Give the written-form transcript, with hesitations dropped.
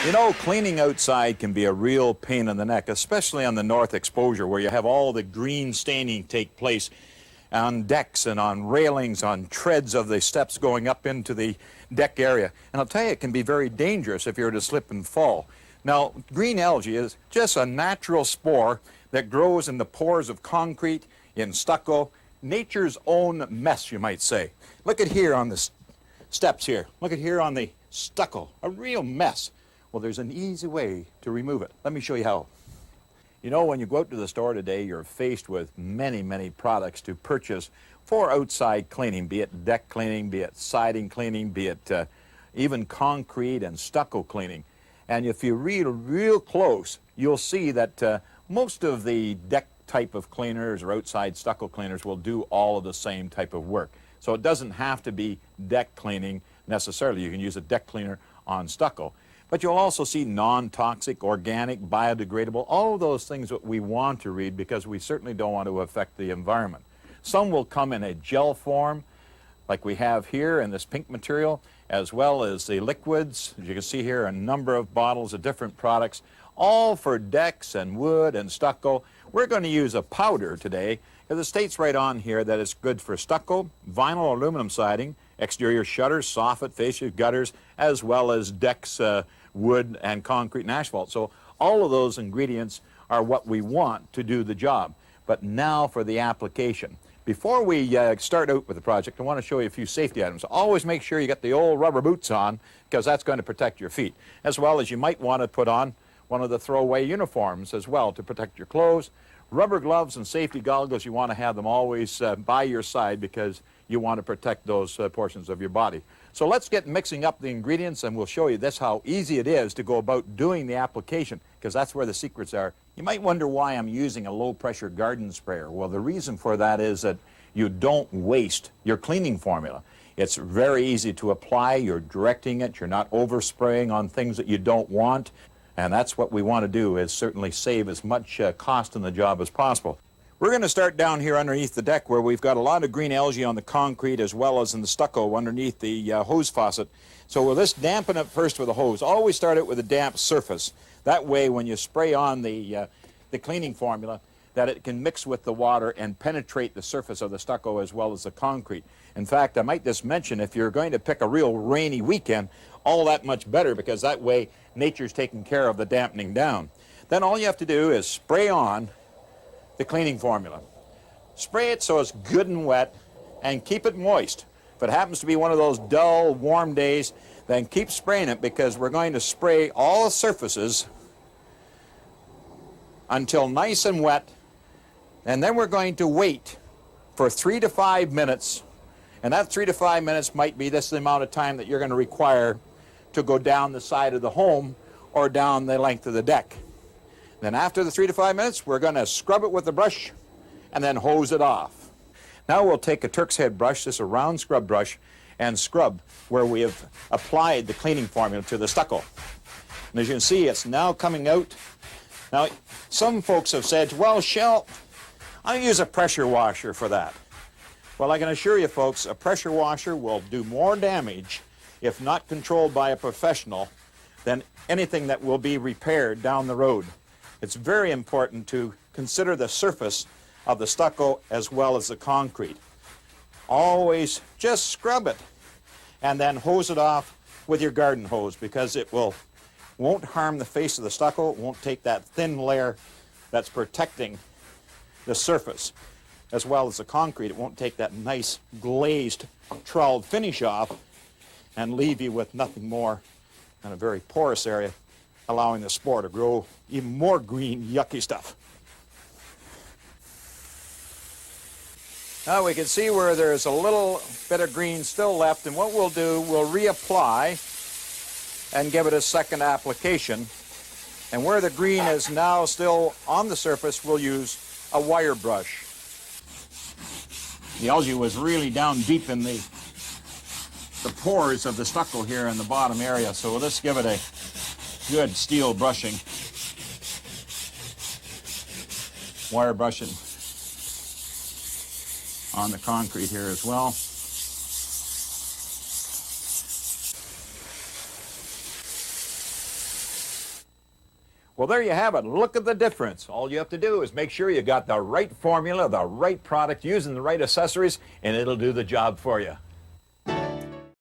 You know, cleaning outside can be a real pain in the neck, especially on the north exposure where you have all the green staining take place on decks and on railings, on treads of the steps going up into the deck area. And I'll tell you, it can be very dangerous if you were to slip and fall. Now, green algae is just a natural spore that grows in the pores of concrete, in stucco, nature's own mess, you might say. Look at here on the steps here. Look at here on the stucco, a real mess. Well, there's an easy way to remove it. Let me show you how. You know, when you go out to the store today, you're faced with many, many products to purchase for outside cleaning, be it deck cleaning, be it siding cleaning, be it even concrete and stucco cleaning. And if you read real close, you'll see that most of the deck type of cleaners or outside stucco cleaners will do all of the same type of work. So it doesn't have to be deck cleaning necessarily. You can use a deck cleaner on stucco. But you'll also see non-toxic, organic, biodegradable, all of those things that we want to read because we certainly don't want to affect the environment. Some will come in a gel form, like we have here in this pink material, as well as the liquids. As you can see here, a number of bottles of different products, all for decks and wood and stucco. We're going to use a powder today, because it states right on here that it's good for stucco, vinyl aluminum siding, exterior shutters, soffit, fascia, gutters, as well as decks, wood, and concrete and asphalt. So all of those ingredients are what we want to do the job. But now for the application. Before we start out with the project, I want to show you a few safety items. Always make sure you get the old rubber boots on, because that's going to protect your feet, as well as you might want to put on one of the throwaway uniforms as well to protect your clothes. Rubber gloves and safety goggles, you want to have them always by your side because you want to protect those portions of your body. So let's get mixing up the ingredients, and we'll show you this how easy it is to go about doing the application, because that's where the secrets are. You might wonder why I'm using a low-pressure garden sprayer. Well, the reason for that is that you don't waste your cleaning formula. It's very easy to apply. You're directing it. You're not overspraying on things that you don't want. And that's what we want to do, is certainly save as much cost in the job as possible. We're going to start down here underneath the deck where we've got a lot of green algae on the concrete as well as in the stucco underneath the hose faucet. So we'll just dampen it first with a hose. Always start it with a damp surface. That way when you spray on the cleaning formula, that it can mix with the water and penetrate the surface of the stucco as well as the concrete. In fact, I might just mention, if you're going to pick a real rainy weekend, all that much better, because that way nature's taking care of the dampening down. Then all you have to do is spray on the cleaning formula. Spray it so it's good and wet, and keep it moist. If it happens to be one of those dull, warm days, then keep spraying it, because we're going to spray all surfaces until nice and wet, and then we're going to wait for 3 to 5 minutes, and that 3 to 5 minutes might be this amount of time that you're going to require to go down the side of the home or down the length of the deck. Then after the 3 to 5 minutes, we're going to scrub it with a brush and then hose it off. Now we'll take a Turk's head brush, this is a round scrub brush, and scrub where we have applied the cleaning formula to the stucco. And as you can see, it's now coming out. Now, some folks have said, well, Shell, I'll use a pressure washer for that. Well, I can assure you, folks, a pressure washer will do more damage, if not controlled by a professional, than anything that will be repaired down the road. It's very important to consider the surface of the stucco as well as the concrete. Always just scrub it and then hose it off with your garden hose, because it won't harm the face of the stucco. It won't take that thin layer that's protecting the surface as well as the concrete. It won't take that nice glazed troweled finish off and leave you with nothing more than a very porous area, allowing the spore to grow even more green, yucky stuff. Now we can see where there's a little bit of green still left, and what we'll do, we'll reapply and give it a second application. And where the green is now still on the surface, we'll use a wire brush. The algae was really down deep in the pores of the stucco here in the bottom area, so we'll just give it a good steel brushing. Wire brushing on the concrete here as well. Well, there you have it. Look at the difference. All you have to do is make sure you got the right formula, the right product, using the right accessories, and it'll do the job for you.